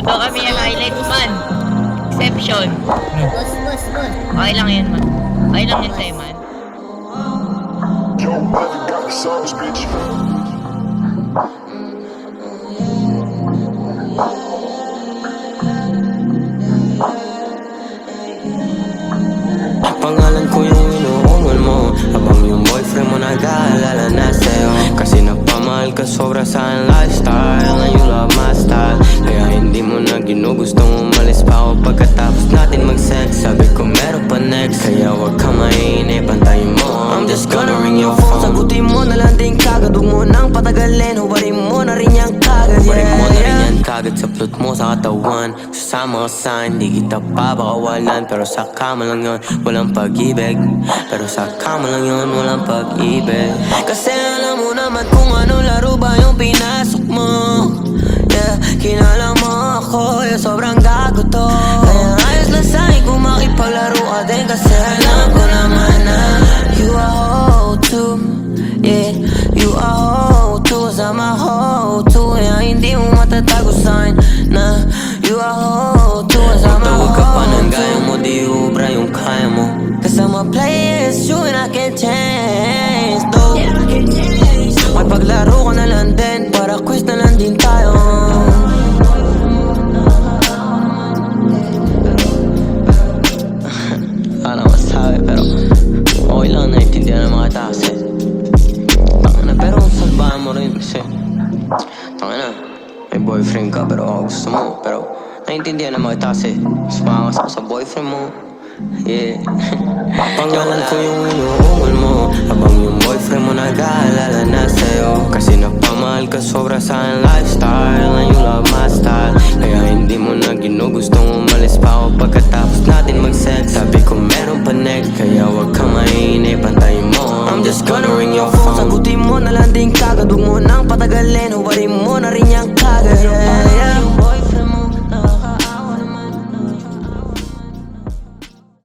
Ito kami ang highlights man. Exception. Boss. Okay lang yan man. Okay lang yan sa'yo man. Yo, brother got the sauce, bitch. Pangalan ko yung inuungol mo, habang yung boyfriend mo nag-aalala na sa'yo. Kasi napamahal ka sobra sa aking lifestyle, and you love my style. Kaya hindi mo na ginugustong umalis pa ako pagkatapos natin mag-sex. Sabi ko meron pa next, kaya wag ka mainip, pantayin mo. I'm just gonna ring your phone. Sagutin mo na lang din kagad, huwag mo nang patagalin. Huwarin mo na rin yan kagad, huwarin mo na rin yan kagad sa plot mo sa katawan. Sasama ka sa hindi kita papakawalan, pero sa kama lang yun, walang pag-ibig. Pero sa kama lang yun, walang pag-ibig. Kasi alam mo naman kung ano laro ba yung pinasok mo. Yeah, kinala mo ako, yeah, sobrang gago to. Kaya ayos lang sa'kin kung makipaglaro ka din. Kasi alam ko naman na you are hoe too. Yeah, you are hoe too. Kasama hoe too. Kaya hindi mo matatago sa'kin na you are hoe too. Kasama hoe too. Tawag ka pa ng gaya mo, di ubra yung kaya mo. Cause I'm a player, it's true and I can't change though. Mapaglaro ko na lang din, para quiz na lang din tayo. Wala na masabi, pero okay lang, naiintindihan ng mga taxi. Tangina, pero salbahan mo rin kasi tangina, may boyfriend ka pero gusto mo. Pero naiintindihan ng mga taxi, sumama ka sa boyfriend mo. Yeah. Pangalan ko yung inuungol mo, habang yung boyfriend mo nag-aalala na sa'yo. Kasi napamahal ka sobra sa aking lifestyle, and you love my style. Kaya hindi mo na ginugustong umalis pa ako pagkatapos natin mag-sex. Sabi ko meron pa next, kaya wag ka mainip, pantayin mo. I'm just gonna ring your phone. Sagutin mo na lang din kagad, huwag mo nang patagalin.